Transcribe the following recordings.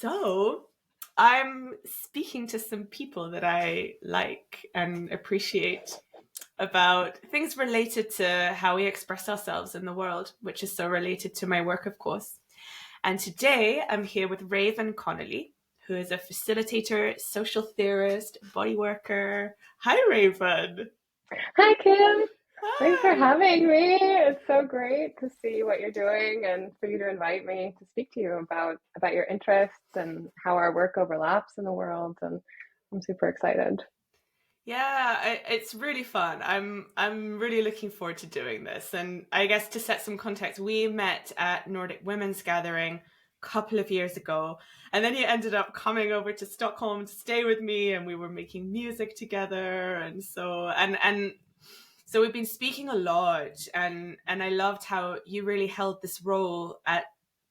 So I'm speaking to some people that I like and appreciate about things related to how we express ourselves in the world, which is so related to my work, of course. And today I'm here with Raven Connolly, who is a facilitator, social theorist, bodyworker. Hi, Raven. Hi, Kim. Thanks for Hi. having me. It's so great to see what you're doing and for you to invite me to speak to you about your interests and how our work overlaps in the world. And I'm super excited. Yeah, it's really fun. I'm really looking forward to doing this. And I guess to set some context, we met at Nordic Women's Gathering a couple of years ago, and then you ended up coming over to Stockholm to stay with me, and we were making music together, and so we've been speaking a lot, and I loved how you really held this role at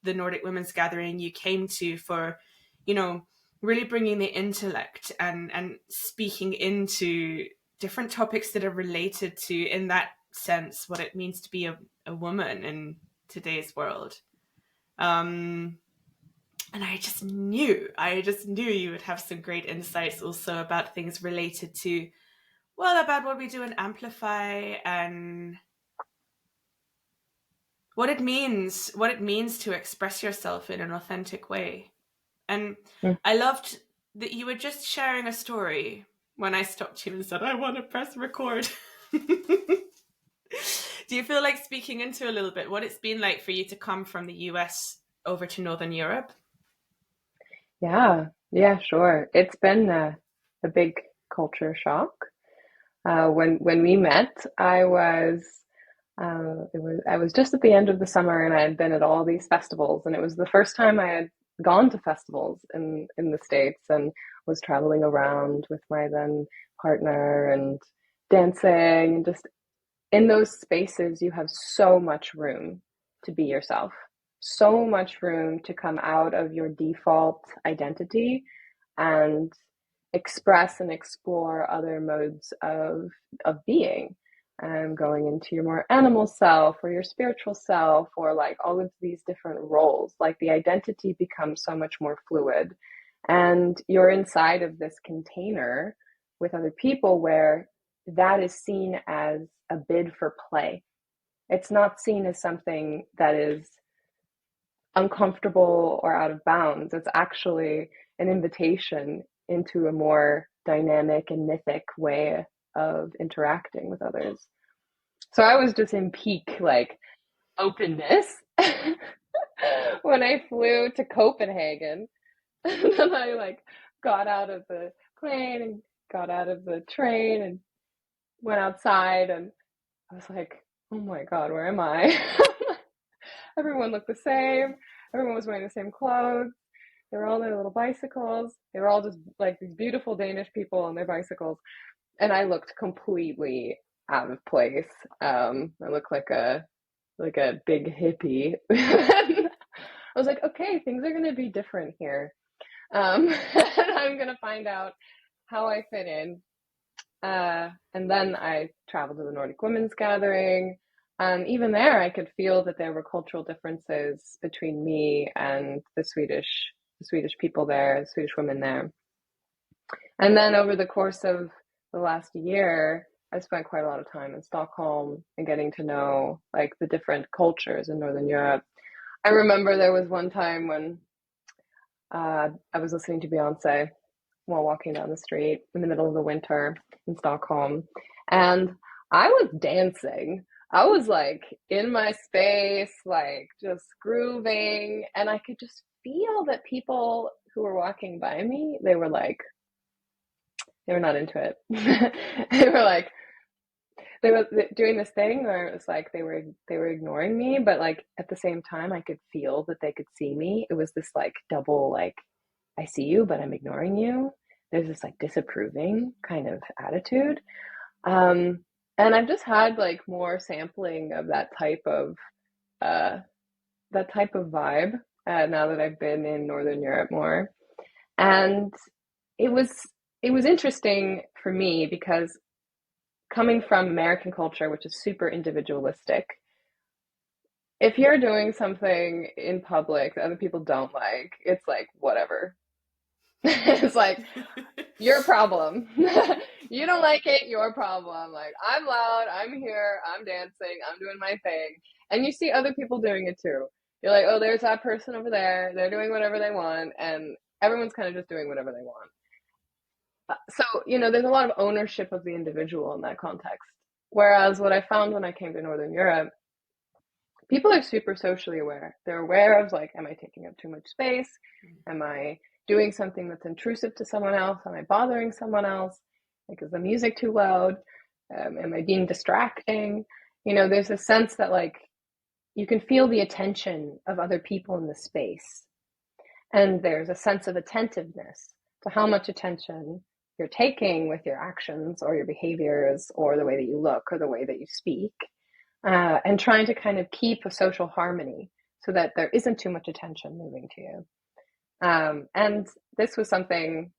the Nordic Women's Gathering you came to for, you know, really bringing the intellect and speaking into different topics that are related to, in that sense, what it means to be a woman in today's world. Um, and I just knew you would have some great insights also about things related to, well, about what we do in Amplify and what it means to express yourself in an authentic way. And Mm. I loved that you were just sharing a story when I stopped you and said, I want to press record. Do you feel like speaking into a little bit what it's been like for you to come from the US over to Northern Europe? Yeah, sure. It's been a big culture shock. When we met, I was just at the end of the summer, and I had been at all these festivals, and it was the first time I had gone to festivals in the States, and was traveling around with my then partner and dancing, and just in those spaces you have so much room to be yourself, so much room to come out of your default identity and express and explore other modes of being, going into your more animal self or your spiritual self, or like all of these different roles. Like the identity becomes so much more fluid, and you're inside of this container with other people where that is seen as a bid for play. It's not seen as something that is uncomfortable or out of bounds. It's actually an invitation into a more dynamic and mythic way of interacting with others. So I was just in peak like openness when I flew to Copenhagen. And then I like got out of the plane and got out of the train and went outside, and I was like, oh my God, where am I? Everyone looked the same. Everyone was wearing the same clothes. They were all on their little bicycles. They were all just like these beautiful Danish people on their bicycles. And I looked completely out of place. I looked like a big hippie. I was like, okay, things are gonna be different here. I'm gonna find out how I fit in. And then I traveled to the Nordic Women's Gathering. Even there, I could feel that there were cultural differences between me and the Swedish people there, the Swedish women there. And then over the course of the last year, I spent quite a lot of time in Stockholm and getting to know like the different cultures in Northern Europe. I remember there was one time when I was listening to Beyonce while walking down the street in the middle of the winter in Stockholm. And I was dancing. I was like in my space, like just grooving. And I could just feel that people who were walking by me, they were not into it. They were like, they were doing this thing where it was like they were ignoring me, but like at the same time I could feel that they could see me. It was this like double, like, I see you but I'm ignoring you. There's this like disapproving kind of attitude. And I've just had like more sampling of uh that type of vibe, now that I've been in Northern Europe more. And it was it was interesting for me because coming from American culture, which is super individualistic, if you're doing something in public that other people don't like, it's like, whatever. It's like, your problem. You don't like it, your problem. Like, I'm loud, I'm here, I'm dancing, I'm doing my thing. And you see other people doing it too. You're like, oh, there's that person over there. They're doing whatever they want. And everyone's kind of just doing whatever they want. So, there's a lot of ownership of the individual in that context. Whereas what I found when I came to Northern Europe, people are super socially aware. They're aware of, like, am I taking up too much space? Am I doing something that's intrusive to someone else? Am I bothering someone else? Like, is the music too loud? Am I being distracting? There's a sense that, like, you can feel the attention of other people in the space. And there's a sense of attentiveness to how much attention you're taking with your actions or your behaviors or the way that you look or the way that you speak, and trying to kind of keep a social harmony so that there isn't too much attention moving to you. And this was something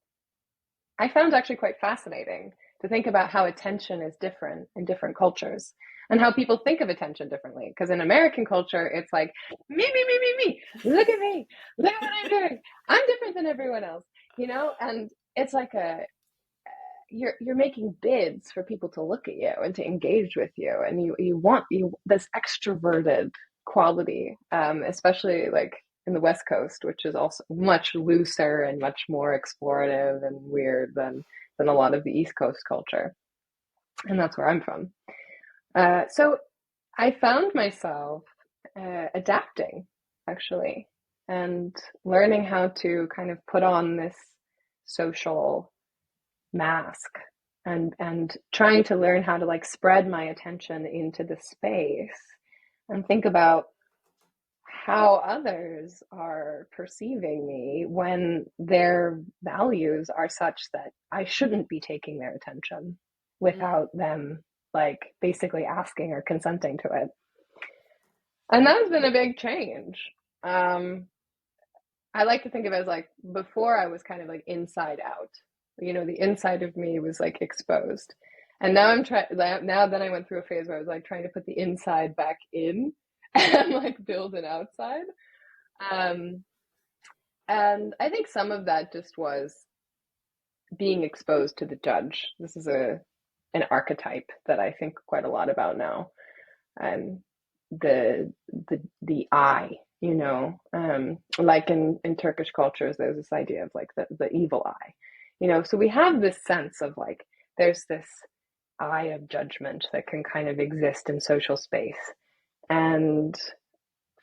I found actually quite fascinating, to think about how attention is different in different cultures and how people think of attention differently. Because in American culture, it's like, me, look at me, look at what I'm doing. I'm different than everyone else, and it's like you're making bids for people to look at you and to engage with you, and you want this extroverted quality, especially like in the West Coast, which is also much looser and much more explorative and weird than a lot of the East Coast culture, and that's where I'm from. So I found myself adapting, actually, and learning how to kind of put on this social mask, and trying to learn how to, like, spread my attention into the space and think about how others are perceiving me when their values are such that I shouldn't be taking their attention without them, like, basically asking or consenting to it. And that has been a big change. I like to think of it as, like, before I was kind of like inside out. The inside of me was, like, exposed. And now then I went through a phase where I was, like, trying to put the inside back in and, like, build an outside. And I think some of that just was being exposed to the judge. This is an archetype that I think quite a lot about now. And the eye, like in Turkish cultures, there's this idea of, like, the evil eye, so we have this sense of, like, there's this eye of judgment that can kind of exist in social space. And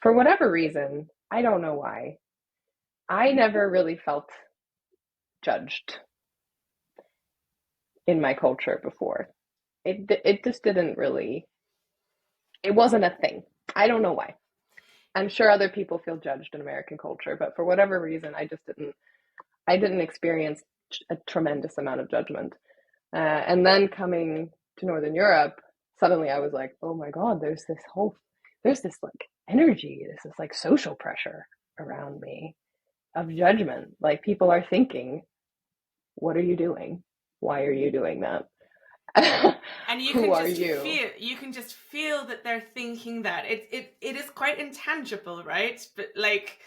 for whatever reason, I don't know why, I never really felt judged in my culture before. It just didn't really, it wasn't a thing. I don't know why. I'm sure other people feel judged in American culture, but for whatever reason, I didn't experience a tremendous amount of judgment. And then coming to Northern Europe, suddenly I was like, oh my God, there's this like energy, this like social pressure around me of judgment. Like, people are thinking, what are you doing? Why are you doing that? And Who are you? you can just feel that they're thinking that. It is quite intangible, right? But, like,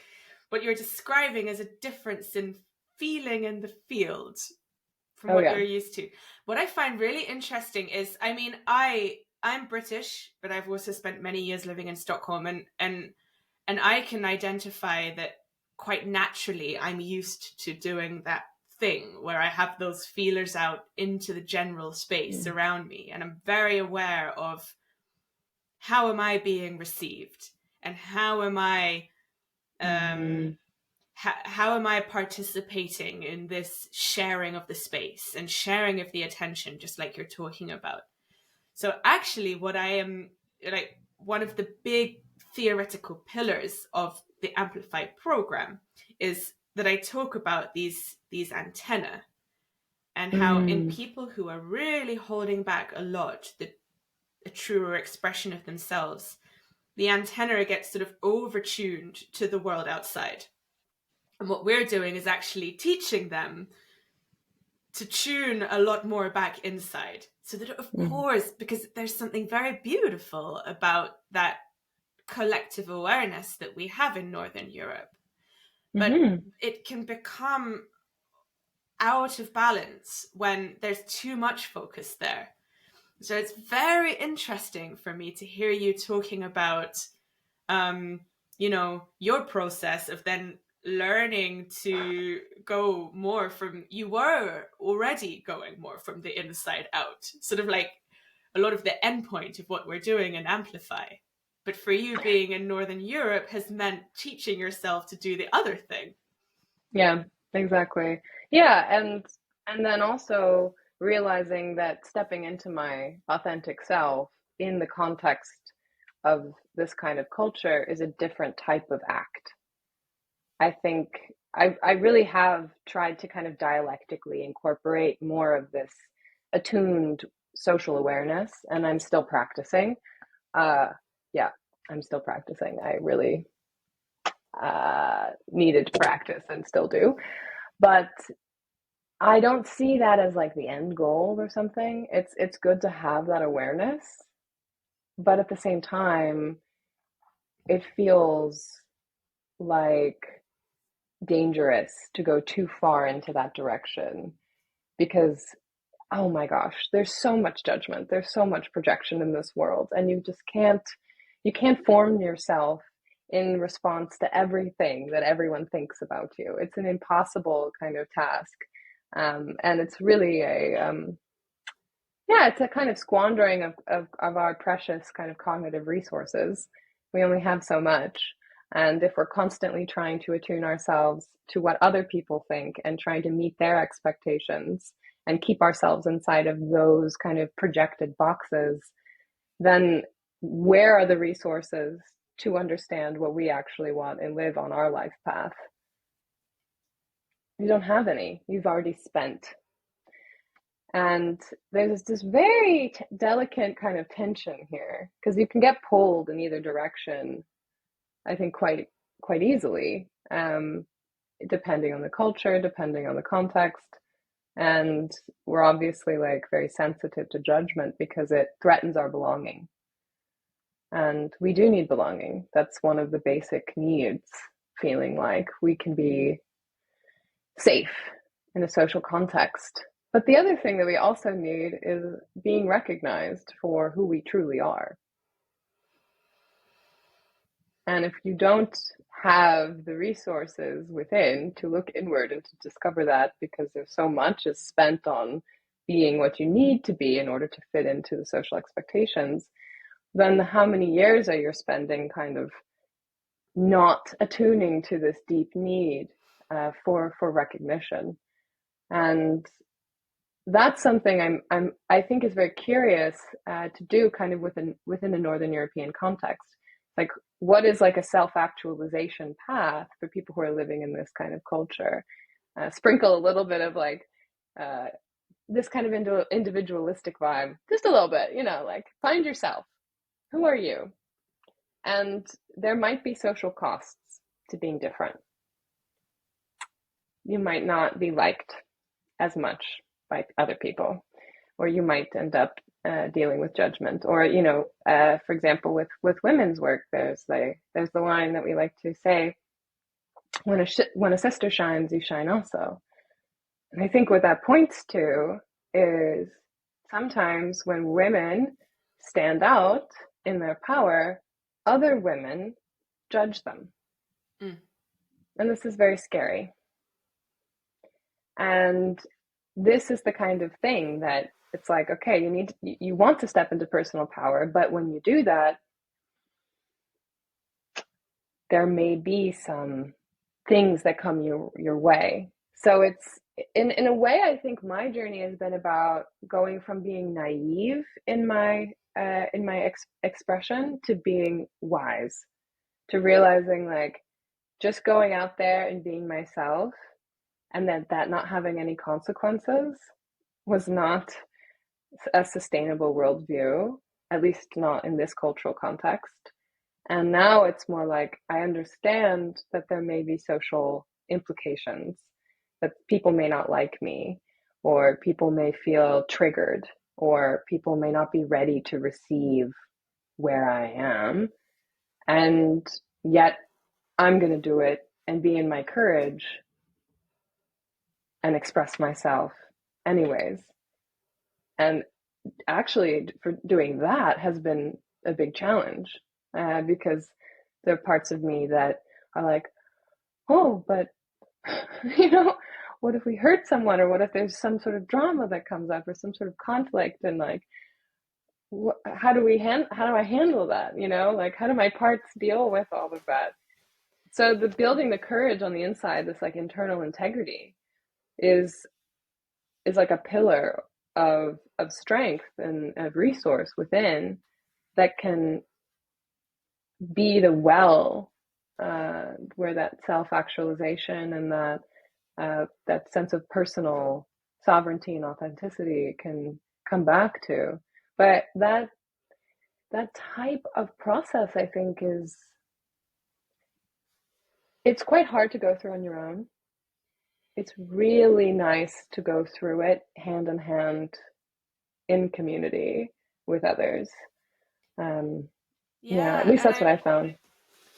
what you're describing is a difference in feeling in the field from Oh what yeah. you're used to. What I find really interesting is, I mean, I'm British, but I've also spent many years living in Stockholm, and I can identify that quite naturally I'm used to doing that thing where I have those feelers out into the general space around me, and I'm very aware of how am I being received, and how am I how am I participating in this sharing of the space and sharing of the attention, just like you're talking about. So actually, what I am, like, one of the big theoretical pillars of the Amplified program is that I talk about these antennae, and how in people who are really holding back a lot a truer expression of themselves, the antenna gets sort of overtuned to the world outside. And what we're doing is actually teaching them to tune a lot more back inside. So that, of course, because there's something very beautiful about that collective awareness that we have in Northern Europe. But Mm-hmm. it can become out of balance when there's too much focus there. So it's very interesting for me to hear you talking about, your process of then learning to go more from, you were already going more from the inside out, sort of like a lot of the end point of what we're doing in Amplify. But for you, being in Northern Europe has meant teaching yourself to do the other thing. Yeah, exactly. Yeah, and then also realizing that stepping into my authentic self in the context of this kind of culture is a different type of act. I think I really have tried to kind of dialectically incorporate more of this attuned social awareness, and I'm still practicing. Uh, yeah, I'm still practicing. I really needed to practice and still do. But I don't see that as like the end goal or something. It's good to have that awareness, but at the same time, it feels like dangerous to go too far into that direction because oh my gosh, there's so much judgment, there's so much projection in this world, and you can't form yourself in response to everything that everyone thinks about you. It's an impossible kind of task. And it's really it's a kind of squandering of our precious kind of cognitive resources. We only have so much. And if we're constantly trying to attune ourselves to what other people think and trying to meet their expectations and keep ourselves inside of those kind of projected boxes, then where are the resources to understand what we actually want and live on our life path? You don't have any. You've already spent. And there's this very delicate kind of tension here because you can get pulled in either direction, I think, quite easily, depending on the culture, depending on the context. And we're obviously like very sensitive to judgment because it threatens our belonging. And we do need belonging. That's one of the basic needs, feeling like we can be safe in a social context. But the other thing that we also need is being recognized for who we truly are. And if you don't have the resources within to look inward and to discover that, because there's so much is spent on being what you need to be in order to fit into the social expectations, then how many years are you spending kind of not attuning to this deep need for recognition? And that's something I think is very curious to do kind of within a Northern European context. Like, what is like a self-actualization path for people who are living in this kind of culture? Sprinkle a little bit of like this kind of individualistic vibe, just a little bit, like find yourself. Who are you? And there might be social costs to being different. You might not be liked as much by other people, or you might end up dealing with judgment. Or for example, with women's work, there's the line that we like to say: when a sister shines, you shine also. And I think what that points to is sometimes when women stand out in their power, other women judge them. Mm. And this is very scary. And this is the kind of thing that it's like, okay, you want to step into personal power, but when you do that, there may be some things that come your way. So it's in a way, I think my journey has been about going from being naive in my expression to being wise, to realizing like just going out there and being myself, and that not having any consequences was not a sustainable worldview, at least not in this cultural context. And now it's more like I understand that there may be social implications, that people may not like me, or people may feel triggered, or people may not be ready to receive where I am. And yet I'm going to do it and be in my courage and express myself anyways. And actually, for doing that has been a big challenge, because there are parts of me that are like, oh, but you know, what if we hurt someone, or what if there's some sort of drama that comes up, or some sort of conflict, and like, how do I handle that? You know, like, how do my parts deal with all of that? So the building the courage on the inside, this like internal integrity, is like a pillar of strength and of resource within that can be the well, where that self-actualization and that sense of personal sovereignty and authenticity can come back to. But that type of process, I think, it's quite hard to go through on your own. It's really nice to go through it hand in hand in community with others. Um, yeah, at Yeah, least and that's what I I found.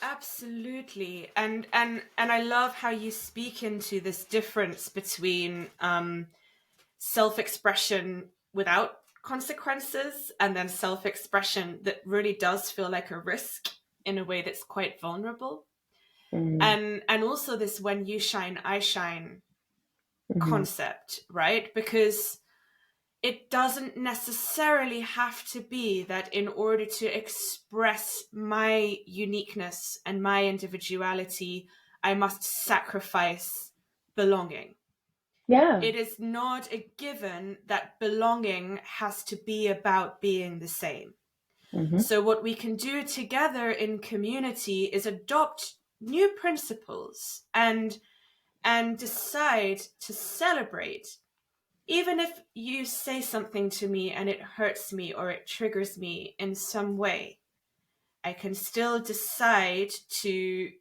absolutely, and I love how you speak into this difference between self-expression without consequences, and then self-expression that really does feel like a risk in a way that's quite vulnerable. Mm, And also this when you shine, I shine hmm. concept, right? Because it doesn't necessarily have to be that in order to express my uniqueness and my individuality, I must sacrifice belonging. Yeah. It is not a given that belonging has to be about being the same. Hmm. So, what we can do together in community is adopt new principles and decide to celebrate. Even if you say something to me and it hurts me or it triggers me in some way, I can still decide to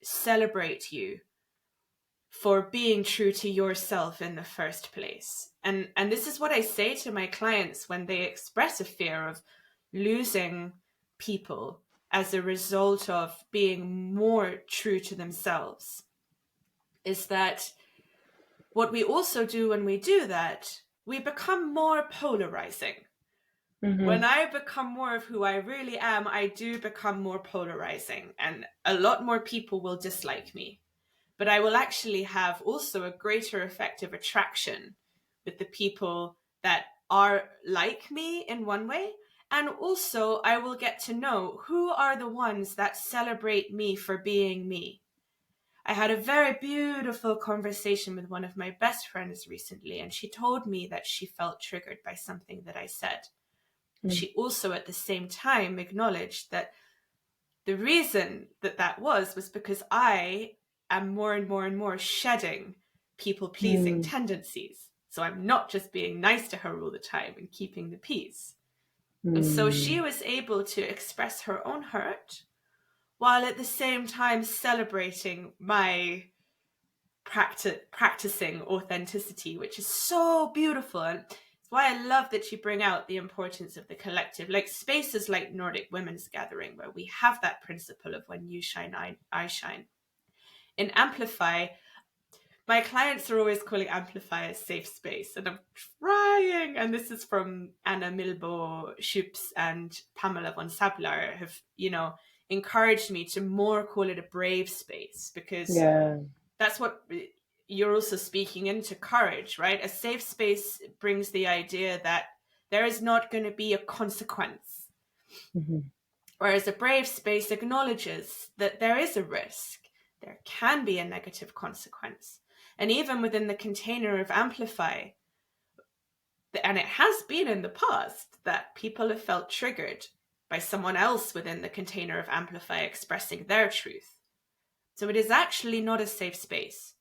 celebrate you for being true to yourself in the first place. And this is what I say to my clients when they express a fear of losing people as a result of being more true to themselves, is that what we also do when we do that, we become more polarizing. When Hmm. I become more of who I really am, I do become more polarizing, and a lot more people will dislike me. But I will actually have also a greater effect of attraction with the people that are like me in one way. And also, I will get to know who are the ones that celebrate me for being me. I had a very beautiful conversation with one of my best friends recently, and she told me that she felt triggered by something that I said. Mm, She also, at the same time, acknowledged that the reason that that was because I am more and more and more shedding people pleasing mm, tendencies. So I'm not just being nice to her all the time and keeping the peace. And so she mm, was able to express her own hurt while at the same time celebrating my practicing authenticity, which is so beautiful. And it's why I love that you bring out the importance of the collective, like spaces like Nordic Women's Gathering, where we have that principle of when you shine, I shine. In Amplify, my clients are always calling Amplify a safe space, and I'm trying. And this is from Anna Milbo Schups and Pamela von Sabler have, encouraged me to more call it a brave space, because yeah. that's what you're also speaking into courage, right? A safe space brings the idea that there is not going to be a consequence, Hmm. whereas a brave space acknowledges that there is a risk, there can be a negative consequence. And even within the container of Amplify, and it has been in the past that people have felt triggered by someone else within the container of Amplify expressing their truth. So it is actually not a safe space.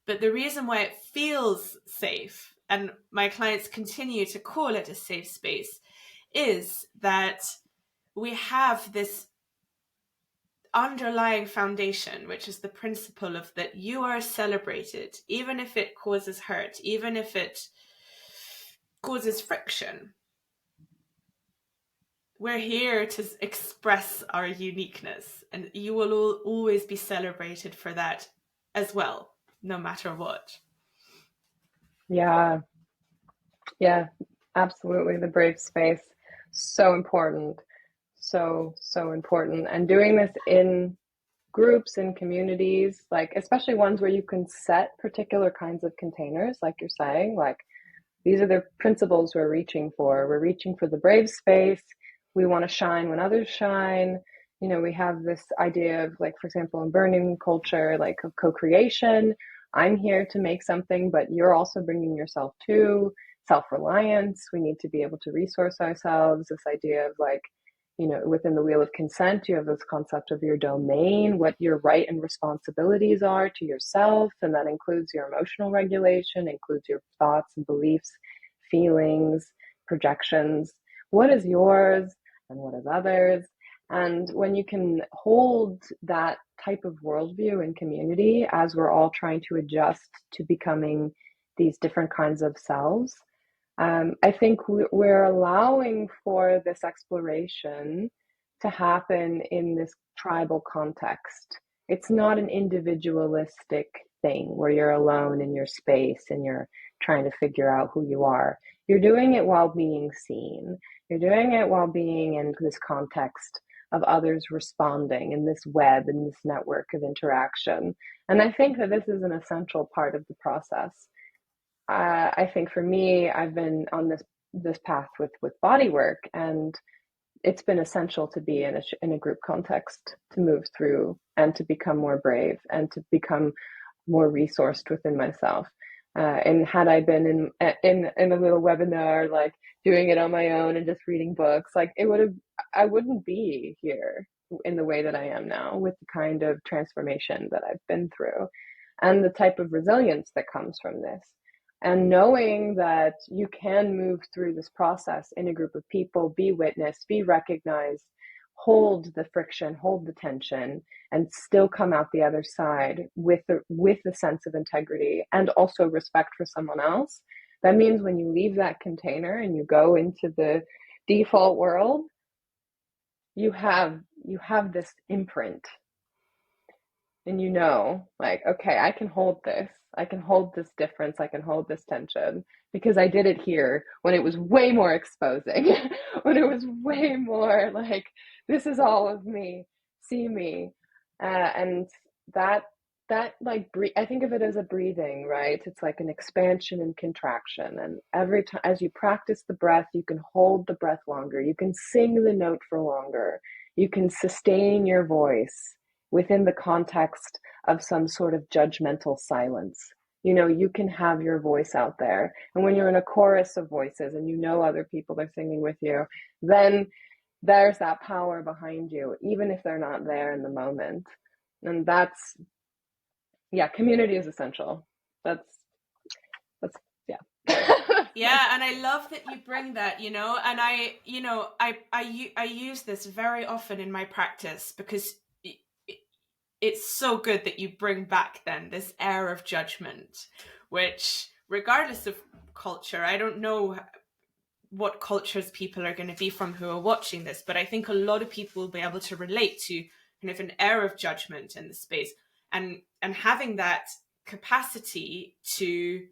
But the reason why it feels safe, and my clients continue to call it a safe space, is that we have this underlying foundation, which is the principle of that you are celebrated, even if it causes hurt, even if it causes friction. we're here to express our uniqueness, and you will always be celebrated for that as well, no matter what. Yeah, yeah, absolutely. The brave space, so important. So important. And doing this in groups and communities, like especially ones where you can set particular kinds of containers, like you're saying, like these are the principles we're reaching for. We're reaching for the brave space. We want to shine when others shine. You know, we have this idea of, like, for example, in burning culture, like of co-creation. I'm here to make something, but you're also bringing yourself too. Self-reliance. We need to be able to resource ourselves. This idea of, like, you know, within the wheel of consent, you have this concept of your domain, what your right and responsibilities are to yourself. And that includes your emotional regulation, includes your thoughts and beliefs, feelings, projections. What is yours and what is others? And when you can hold that type of worldview in community as we're all trying to adjust to becoming these different kinds of selves, I think we're allowing for this exploration to happen in this tribal context. It's not an individualistic thing where you're alone in your space and you're trying to figure out who you are. You're doing it while being seen. You're doing it while being in this context of others responding in this web, in this network of interaction. And I think that this is an essential part of the process. I think for me, I've been on this path with body work, and it's been essential to be in a group context to move through and to become more brave and to become more resourced within myself. And had I been in a little webinar, like doing it on my own and just reading books, like I wouldn't be here in the way that I am now with the kind of transformation that I've been through and the type of resilience that comes from this. And knowing that you can move through this process in a group of people, be witnessed, be recognized, hold the friction, hold the tension, and still come out the other side with a sense of integrity and also respect for someone else. That means when you leave that container and you go into the default world, you have this imprint, and you know, like, okay, I can hold this. I can hold this difference. I can hold this tension because I did it here when it was way more exposing, when it was way more like, this is all of me, see me. And that, like, I think of it as a breathing, right? It's like an expansion and contraction. And every time, as you practice the breath, you can hold the breath longer. You can sing the note for longer. You can sustain your voice within the context of some sort of judgmental silence. You know, you can have your voice out there. And when you're in a chorus of voices and you know other people are singing with you, then there's that power behind you, even if they're not there in the moment. And that's, yeah, community is essential. That's, yeah. Yeah, and I love that you bring that, you know, and I use this very often in my practice because it's so good that you bring back then this air of judgment, which, regardless of culture, I don't know what cultures people are going to be from who are watching this, but I think a lot of people will be able to relate to kind of an air of judgment in the space, and having that capacity to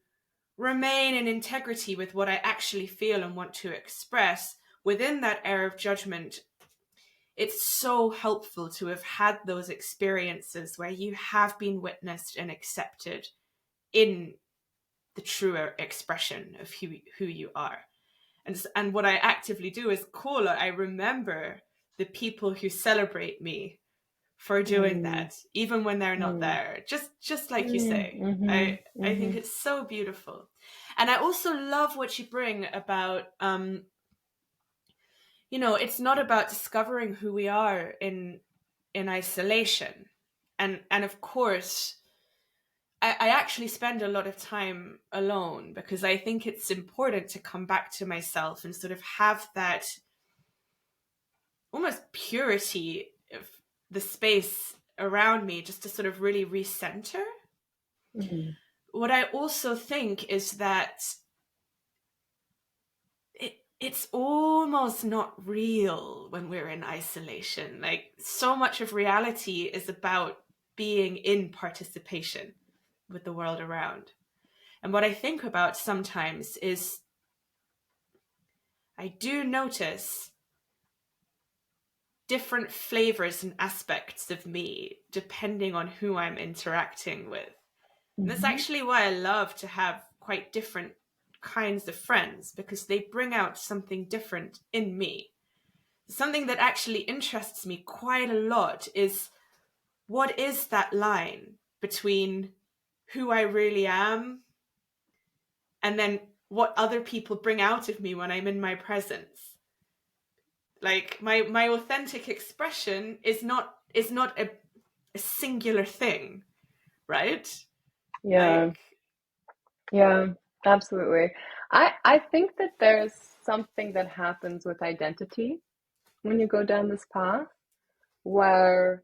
remain in integrity with what I actually feel and want to express within that air of judgment. It's so helpful to have had those experiences where you have been witnessed and accepted in the truer expression of who you are. And what I actively do is call I remember the people who celebrate me for doing Mm, that, even when they're not mm, there. Just like you mm, say. mm-hmm, I think mm-hmm, it's so beautiful. And I also love what you bring about it's not about discovering who we are in isolation. And of course, I actually spend a lot of time alone because I think it's important to come back to myself and sort of have that almost purity of the space around me just to sort of really recenter. mm-hmm, What I also think is that it's almost not real when we're in isolation. Like, so much of reality is about being in participation with the world around. And what I think about sometimes is I do notice different flavors and aspects of me depending on who I'm interacting with. And that's Mm-hmm. actually why I love to have quite different kinds of friends, because they bring out something different in me. Something that actually interests me quite a lot is, what is that line between who I really am and then what other people bring out of me when I'm in my presence? Like, my authentic expression is not a singular thing, right? Yeah, Like, yeah, absolutely. I think that there's something that happens with identity when you go down this path where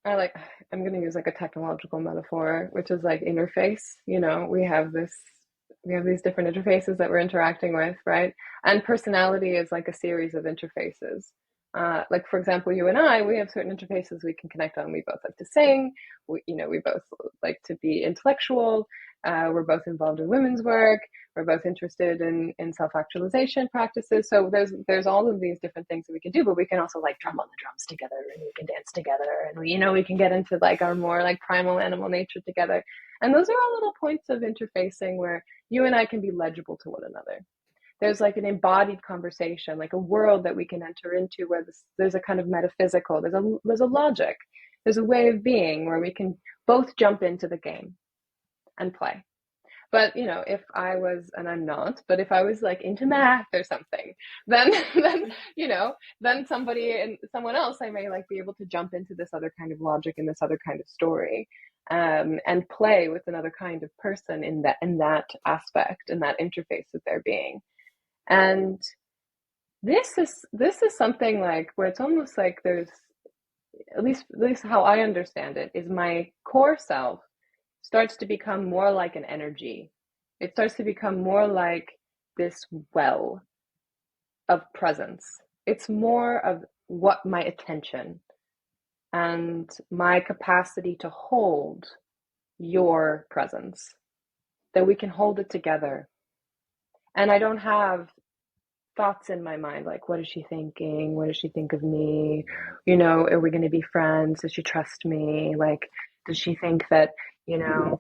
I like I'm going to use like a technological metaphor, which is like interface. You know, we have these different interfaces that we're interacting with, right? And personality is like a series of interfaces. Like for example, you and I, we have certain interfaces we can connect on. We both like to sing. We both like to be intellectual. We're both involved in women's work. We're both interested in self-actualization practices. So there's all of these different things that we can do, but we can also like drum on the drums together, and we can dance together, and we can get into like our more like primal animal nature together. And those are all little points of interfacing where you and I can be legible to one another. There's like an embodied conversation, like a world that we can enter into where there's a kind of metaphysical, there's a logic, there's a way of being where we can both jump into the game and play. But if I was, and I'm not, but if I was like into math or something, then then then somebody and someone else, I may like be able to jump into this other kind of logic and this other kind of story, and play with another kind of person in that aspect, in that interface with their being. And this is something like where it's almost like there's at least how I understand it is my core self starts to become more like an energy. It starts to become more like this well of presence. It's more of what my attention and my capacity to hold your presence, that we can hold it together. And I don't have thoughts in my mind like, what is she thinking? What does she think of me? Are we going to be friends? Does she trust me? Like, does she think you know,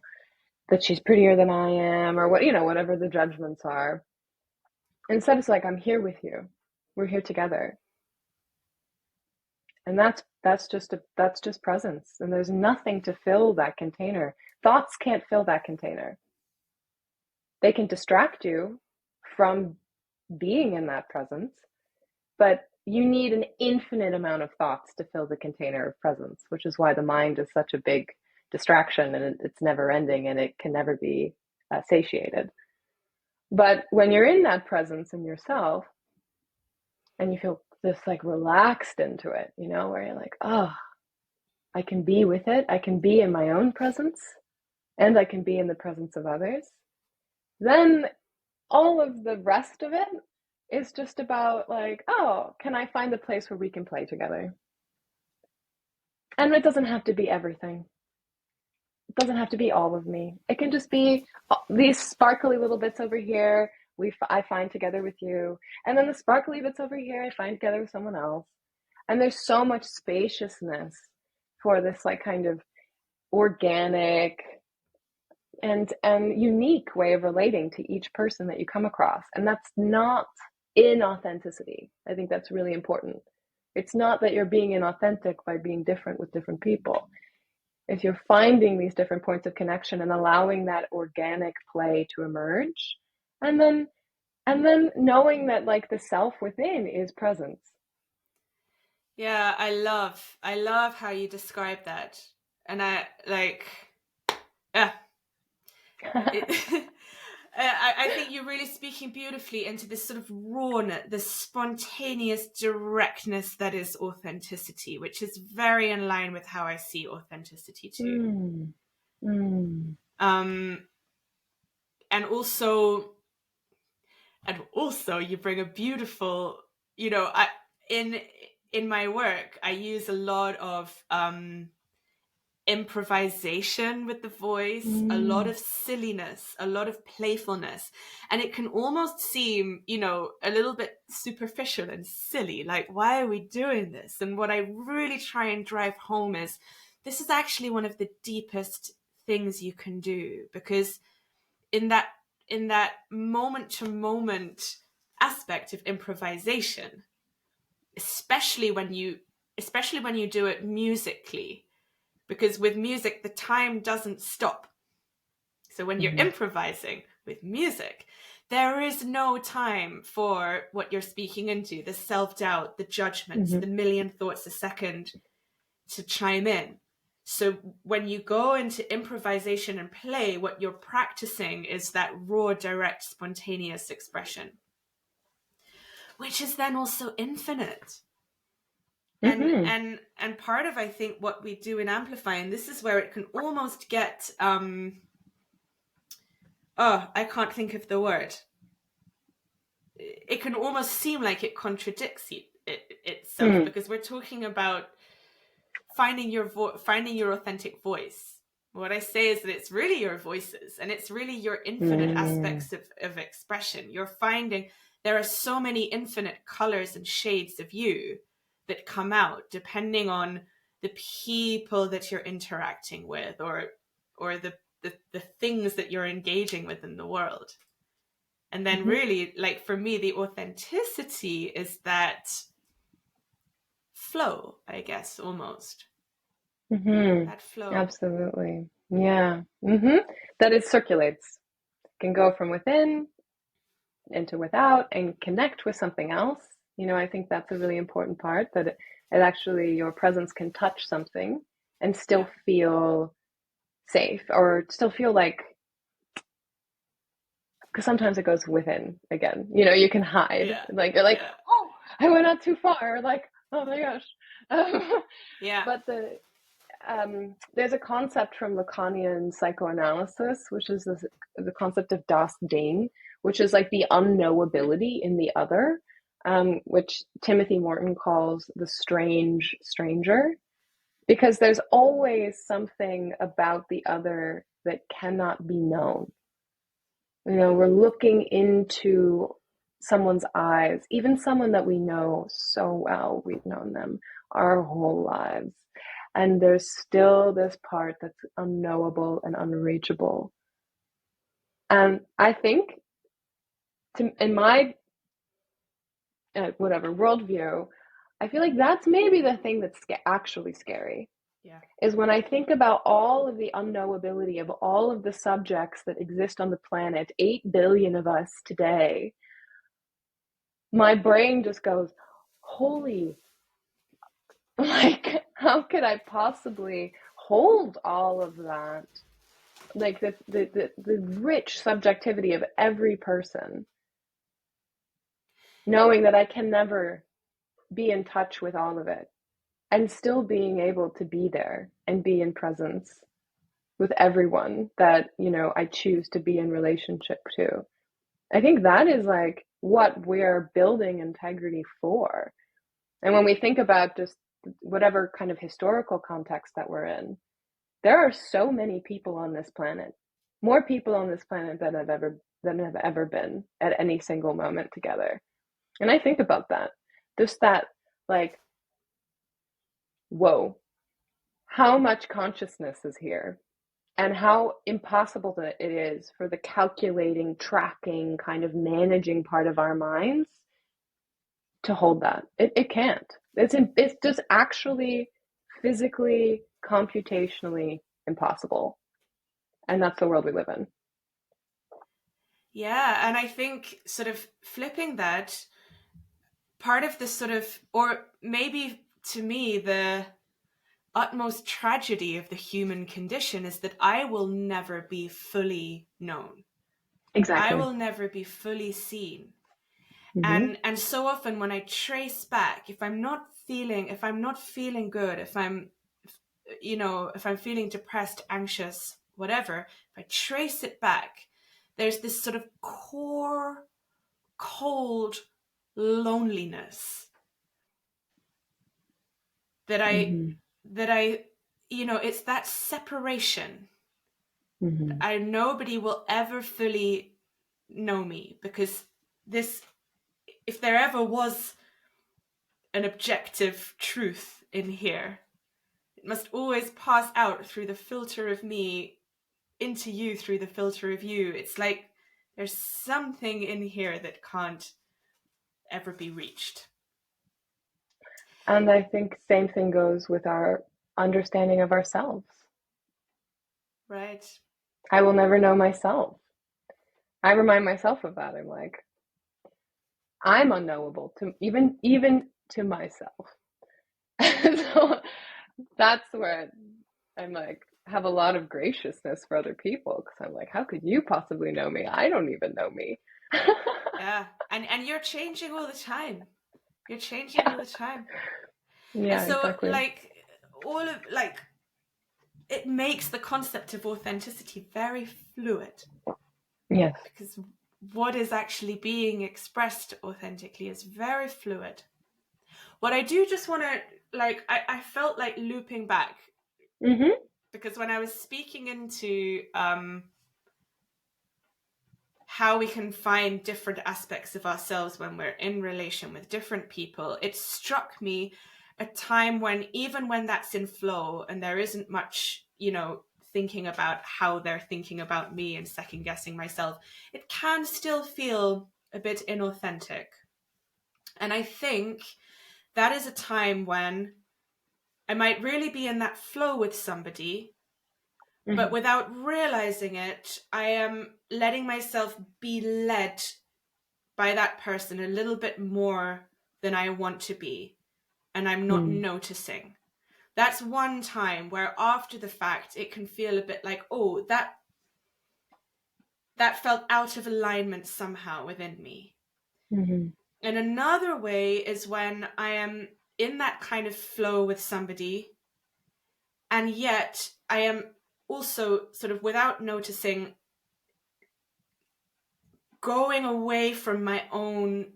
that she's prettier than I am, or whatever the judgments are. Instead, it's like, I'm here with you. We're here together. And that's just presence. And there's nothing to fill that container. Thoughts can't fill that container. They can distract you from being in that presence, but you need an infinite amount of thoughts to fill the container of presence, which is why the mind is such a big distraction, and it's never ending, and it can never be satiated. But when you're in that presence in yourself and you feel just like relaxed into it, where you're like, oh, I can be with it. I can be in my own presence and I can be in the presence of others. Then all of the rest of it is just about like, oh, can I find a place where we can play together? And it doesn't have to be everything. It doesn't have to be all of me. It can just be these sparkly little bits over here I find together with you, and then the sparkly bits over here I find together with someone else. And there's so much spaciousness for this like kind of organic and unique way of relating to each person that you come across. And that's not inauthenticity. I think that's really important. It's not that you're being inauthentic by being different with different people. If you're finding these different points of connection and allowing that organic play to emerge, and then knowing that like the self within is presence. yeah, I love how you describe that. And I like, yeah, it, I think you're really speaking beautifully into this sort of rawness, this spontaneous directness that is authenticity, which is very in line with how I see authenticity too. Mm. Mm. Um, and also, And also you bring a beautiful, in in my work I use a lot of improvisation with the voice, a lot Mm. of silliness, a lot of playfulness. And it can almost seem, a little bit superficial and silly. Like, why are we doing this? And what I really try and drive home is this is actually one of the deepest things you can do, because in that moment to moment aspect of improvisation, especially when you do it musically, because with music the time doesn't stop. So when you're Mm-hmm. improvising with music, there is no time for what you're speaking into, the self-doubt, the judgments, Mm-hmm. the million thoughts a second to chime in. So when you go into improvisation and play, what you're practicing is that raw, direct, spontaneous expression, which is then also infinite. and Mm-hmm. and and part of, I think, what we do in amplifying, this is where it can almost get oh, I can't think of the word. It can almost seem like it contradicts itself, Mm. because we're talking about finding your authentic voice. What I say is that it's really your voices, and it's really your infinite Mm. aspects of expression. You're finding there are so many infinite colors and shades of you that come out depending on the people that you're interacting with, or the things that you're engaging with in the world. And then Mm-hmm. really, like, for me, the authenticity is that flow, I guess, almost Mm-hmm. that flow. Absolutely. Yeah. Mm-hmm. That it circulates, can go from within into without and connect with something else. I think that's a really important part, that it actually, your presence can touch something and Yeah, still feel safe, or still feel like, because sometimes it goes within again. You can hide, yeah, like you're like, yeah, oh, I went out too far, like, oh my gosh. yeah, But there's a concept from Lacanian psychoanalysis, which is the concept of das Ding, which is like the unknowability in the other, which Timothy Morton calls the strange stranger, because there's always something about the other that cannot be known. We're looking into someone's eyes, even someone that we know so well, we've known them our whole lives. And there's still this part that's unknowable and unreachable. And I think, in my whatever worldview, I feel like that's maybe the thing that's actually scary, yeah. is when I think about all of the unknowability of all of the subjects that exist on the planet, 8 billion of us today. My brain just goes, holy, like, how could I possibly hold all of that? Like the rich subjectivity of every person, knowing that I can never be in touch with all of it, and still being able to be there and be in presence with everyone that, I choose to be in relationship to. I think that is like what we're building integrity for. And when we think about just whatever kind of historical context that we're in, there are so many people on this planet, more people on this planet than have ever been at any single moment together. And I think about that, just that, like, whoa, how much consciousness is here, and how impossible that it is for the calculating, tracking, kind of managing part of our minds to hold that. It can't. It's just actually physically, computationally impossible. And that's the world we live in. Yeah, and I think, sort of flipping that, part of the sort of, or maybe to me, the utmost tragedy of the human condition is that I will never be fully known. I Exactly. will never be fully seen. Mm-hmm. And so often when I trace back, if I'm not feeling good, if I'm feeling depressed, anxious, whatever, if I trace it back, there's this sort of core cold loneliness that I Mm-hmm. that I you know, it's that separation. Mm-hmm. I Nobody will ever fully know me, because this, if there ever was an objective truth in here, it must always pass out through the filter of me into you through the filter of you. It's like there's something in here that can't ever be reached. And I think same thing goes with our understanding of ourselves. Right? I will never know myself. I remind myself of that. I'm like, I'm unknowable to even to myself. So that's where I'm like, have a lot of graciousness for other people, because I'm like, how could you possibly know me? I don't even know me. Yeah. And you're changing all the time. You're changing all Yeah, the time. And yeah, so exactly. all of it makes the concept of authenticity very fluid, Yes. because what is actually being expressed authentically is very fluid. What I do just want to, I felt like looping back, Mm-hmm. because when I was speaking into how we can find different aspects of ourselves when we're in relation with different people, it struck me a time when, even when that's in flow and there isn't much, thinking about how they're thinking about me and second guessing myself, it can still feel a bit inauthentic. And I think that is a time when I might really be in that flow with somebody, but Mm-hmm. without realizing it, I am letting myself be led by that person a little bit more than I want to be, and I'm not Mm-hmm. noticing. That's one time where after the fact it can feel a bit like, oh, that felt out of alignment somehow within me. Mm-hmm. And another way is when I am in that kind of flow with somebody, and yet I am also sort of without noticing going away from my own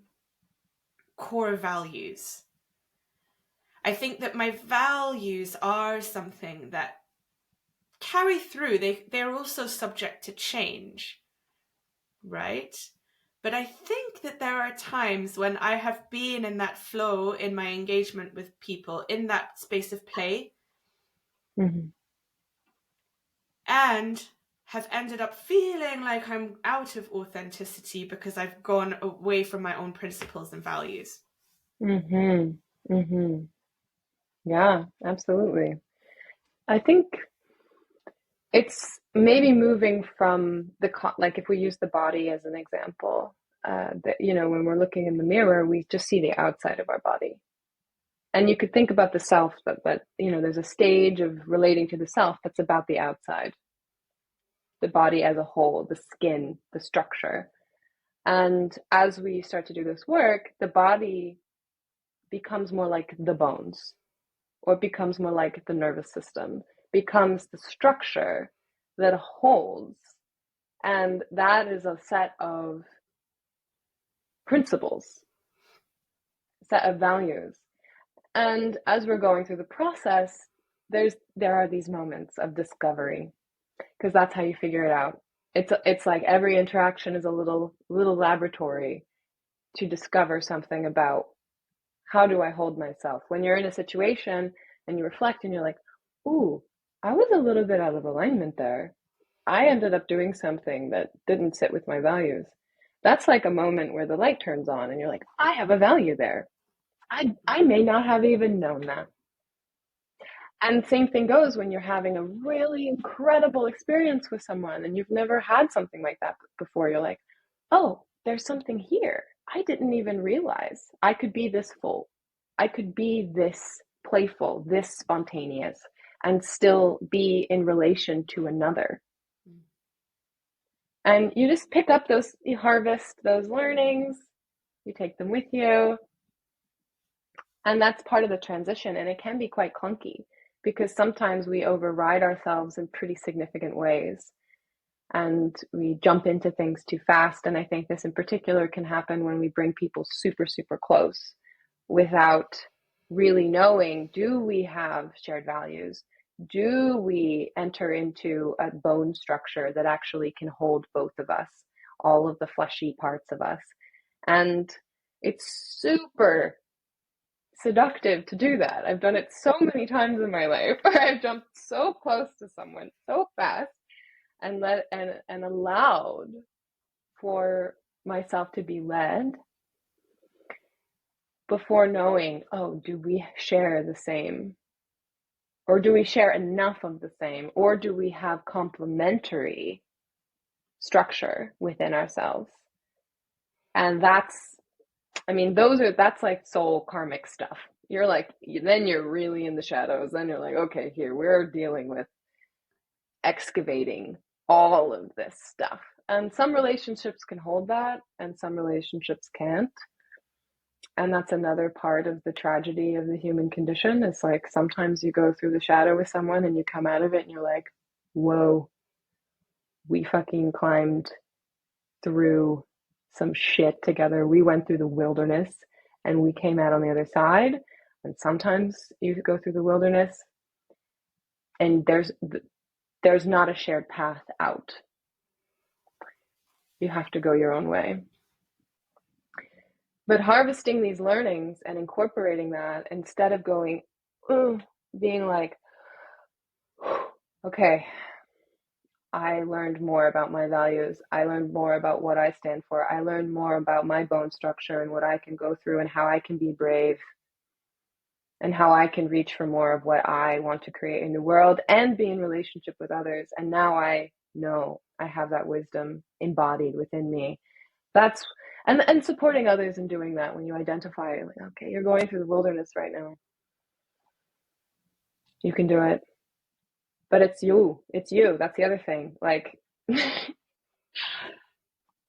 core values. I think that my values are something that carry through. They're also subject to change, right? But I think that there are times when I have been in that flow in my engagement with people, in that space of play, Mm-hmm. and have ended up feeling like I'm out of authenticity because I've gone away from my own principles and values. Mm-hmm. Mm-hmm. Yeah, absolutely. I think it's maybe moving from like if we use the body as an example, that when we're looking in the mirror, we just see the outside of our body. And you could think about the self, but there's a stage of relating to the self that's about the outside, the body as a whole, the skin, the structure. And as we start to do this work, the body becomes more like the bones, or it becomes more like the nervous system, becomes the structure that holds. And that is a set of principles, set of values. And as we're going through the process, there are these moments of discovery, because that's how you figure it out. It's like every interaction is a little laboratory to discover something about how do I hold myself. When you're in a situation and you reflect and you're like, ooh, I was a little bit out of alignment there. I ended up doing something that didn't sit with my values. That's like a moment where the light turns on and you're like, I have a value there. I may not have even known that. And same thing goes when you're having a really incredible experience with someone and you've never had something like that before. You're like, oh, there's something here. I didn't even realize I could be this full. I could be this playful, this spontaneous, and still be in relation to another. And you just pick up those, you harvest those learnings, you take them with you. And that's part of the transition. And it can be quite clunky because sometimes we override ourselves in pretty significant ways. and we jump into things too fast. And I think this in particular can happen when we bring people super, super close without really knowing, do we have shared values? Do we enter into a bone structure that actually can hold both of us, all of the fleshy parts of us? And it's super seductive to do that. I've done it so many times in my life where I've jumped so close to someone so fast and allowed for myself to be led before knowing, oh, do we share the same? Or do we share enough of the same? Or do we have complementary structure within ourselves? And that's like soul karmic stuff. You're like, then you're really in the shadows. Then you're like, okay, here, we're dealing with excavating all of this stuff. And some relationships can hold that, and some relationships can't. And that's another part of the tragedy of the human condition. It's like sometimes you go through the shadow with someone and you come out of it and you're like, whoa, we fucking climbed through some shit together. We went through the wilderness and we came out on the other side. And sometimes you go through the wilderness and there's not a shared path out. You have to go your own way. But harvesting these learnings and incorporating that instead of going, being like, okay, I learned more about my values. I learned more about what I stand for. I learned more about my bone structure and what I can go through and how I can be brave and how I can reach for more of what I want to create in the world and be in relationship with others. And now I know I have that wisdom embodied within me. And supporting others in doing that when you identify, like, okay, you're going through the wilderness right now. You can do it. But it's you. It's you. That's the other thing. Like,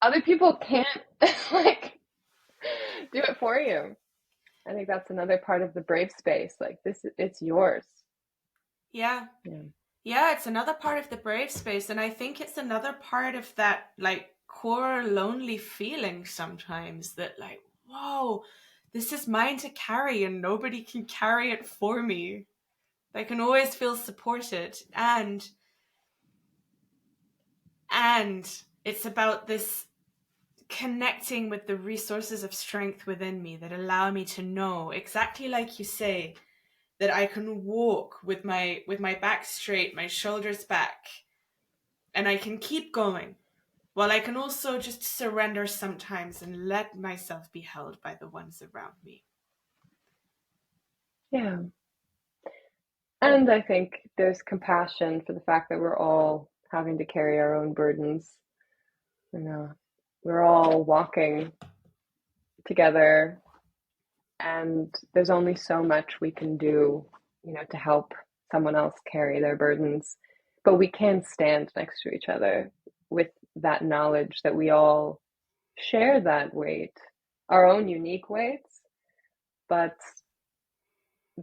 other people can't, like, do it for you. I think that's another part of the brave space. Like, it's yours. Yeah. Yeah. Yeah, it's another part of the brave space. And I think it's another part of that, like, core lonely feeling sometimes that, like, whoa, this is mine to carry and nobody can carry it for me. I can always feel supported. And it's about this connecting with the resources of strength within me that allow me to know, exactly like you say, that I can walk with my back straight, my shoulders back, and I can keep going. While I can also just surrender sometimes and let myself be held by the ones around me. Yeah. And I think there's compassion for the fact that we're all having to carry our own burdens. You know, we're all walking together, and there's only so much we can do, to help someone else carry their burdens. But we can stand next to each other with that knowledge that we all share that weight, our own unique weights, but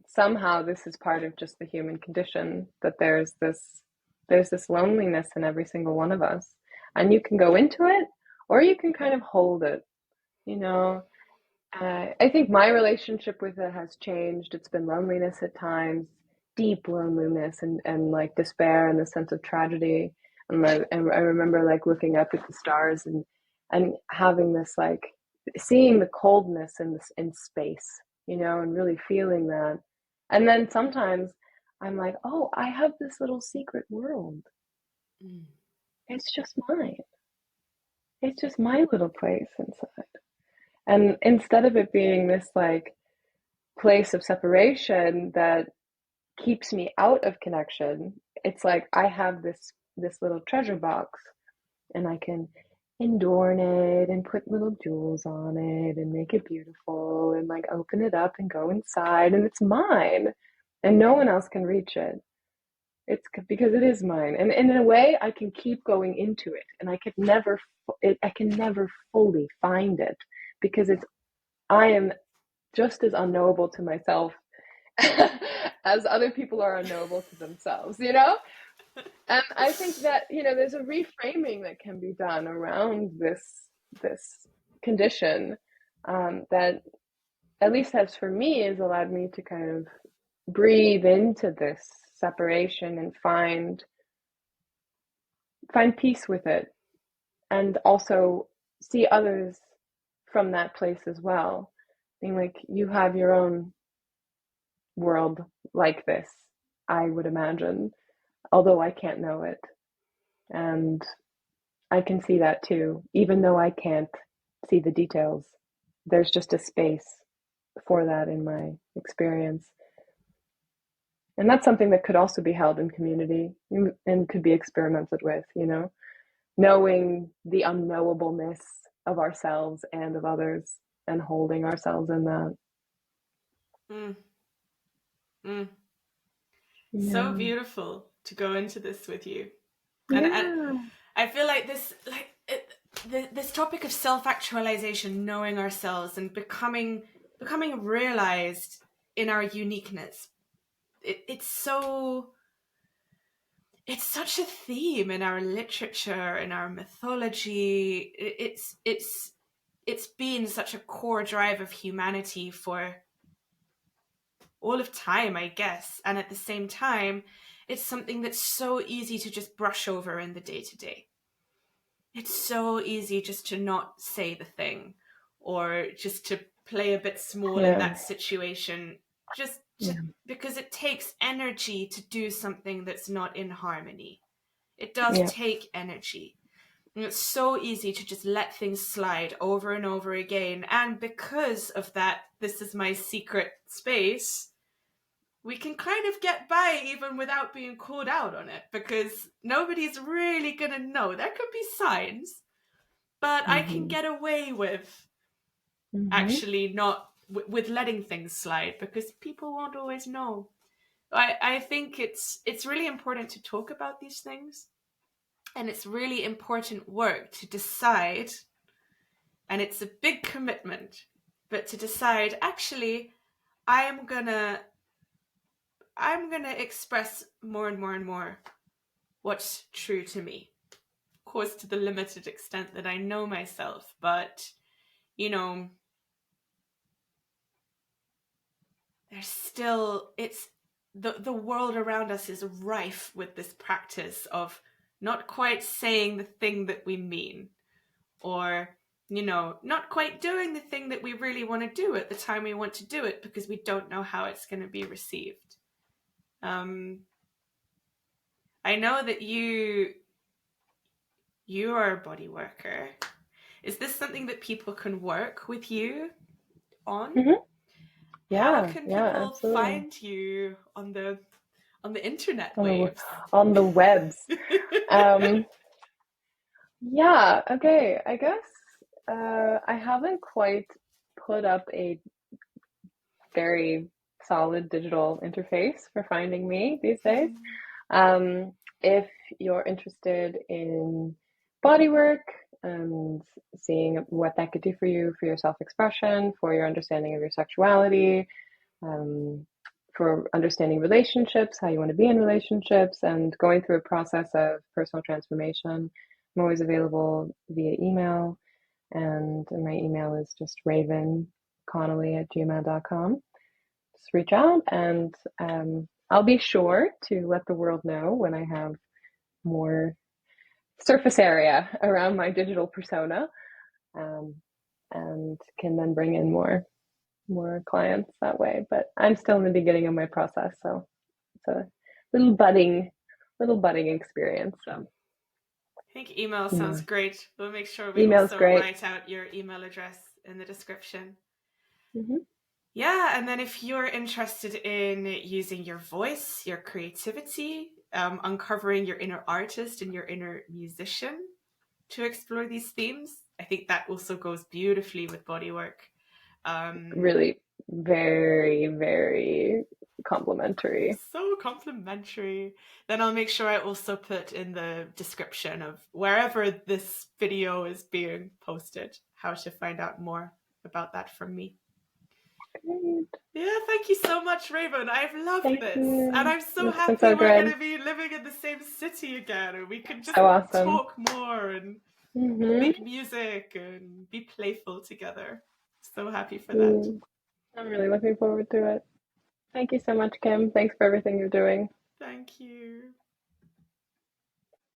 somehow this is part of just the human condition, that there's this loneliness in every single one of us, and you can go into it or you can kind of hold it. I think my relationship with it has changed. It's been loneliness at times, deep loneliness, and like despair and the sense of tragedy. And I remember like looking up at the stars and having this, like, seeing the coldness in space, and really feeling that. And then sometimes I'm like, oh, I have this little secret world. Mm. It's just mine. It's just my little place inside. And instead of it being this like place of separation that keeps me out of connection, it's like I have this little treasure box, and I can adorn it and put little jewels on it and make it beautiful and like open it up and go inside, and it's mine and no one else can reach it. It's because it is mine, and in a way I can keep going into it, and I can never fully find it, because I am just as unknowable to myself as other people are unknowable to themselves, And I think that, there's a reframing that can be done around this condition, that, at least as for me, has allowed me to kind of breathe into this separation and find peace with it, and also see others from that place as well. Being like, you have your own world like this, I would imagine, although I can't know it. And I can see that too, even though I can't see the details. There's just a space for that in my experience. And that's something that could also be held in community and could be experimented with, knowing the unknowableness of ourselves and of others, and holding ourselves in that. Mm, mm. So Yeah. beautiful to go into this with you. And Yeah. I feel like this topic of self-actualization, knowing ourselves and becoming realized in our uniqueness. It's such a theme in our literature, in our mythology. It's been such a core drive of humanity for all of time, I guess. And at the same time, it's something that's so easy to just brush over in the day to day. It's so easy just to not say the thing, or just to play a bit small in Yeah. that situation, just Yeah. because it takes energy to do something that's not in harmony. It does Yeah. take energy. And it's so easy to just let things slide over and over again. And because of that, this is my secret space, we can kind of get by even without being called out on it, because nobody's really going to know. There could be signs, but I can Mm-hmm. get away with Mm-hmm. actually not with letting things slide, because people won't always know. I think it's really important to talk about these things, and it's really important work to decide, and it's a big commitment, but to decide, actually, I'm gonna express more and more and more what's true to me. Of course, to the limited extent that I know myself, but you know, there's still it's the world around us is rife with this practice of not quite saying the thing that we mean, or not quite doing the thing that we really want to do at the time we want to do it, because we don't know how it's going to be received. I know that you are a body worker. Is this something that people can work with you on? Mm-hmm. How Yeah. can Yeah. people Absolutely. find you on the internet On the waves? on the webs. Um, yeah. Okay. I guess I haven't quite put up a very solid digital interface for finding me these days. If you're interested in bodywork and seeing what that could do for your self expression, for your understanding of your sexuality, um, for understanding relationships, how you want to be in relationships, and going through a process of personal transformation, I'm always available via email. And my email is just ravenconnolly@gmail.com. Just reach out, and I'll be sure to let the world know when I have more surface area around my digital persona, um, and can then bring in more clients that way. But I'm still in the beginning of my process, so it's a little budding experience. So I think email sounds yeah, great. We'll make sure we email's also great. write out your email address in the description. Mm-hmm. Yeah, and then if you're interested in using your voice, your creativity, uncovering your inner artist and your inner musician to explore these themes, I think that also goes beautifully with bodywork. Really, very, very complimentary. So complimentary. Then I'll make sure I also put in the description of wherever this video is being posted how to find out more about that from me. Great. Yeah, thank you so much, Raven. I've loved Thank this. And you. I'm so It's been happy so we're going good. to be living in the same city again. And we can just So awesome. talk more and Mm-hmm. make music and be playful together. So happy for that. I'm really looking forward to it. Thank you so much, Kim. Thanks for everything you're doing. Thank you.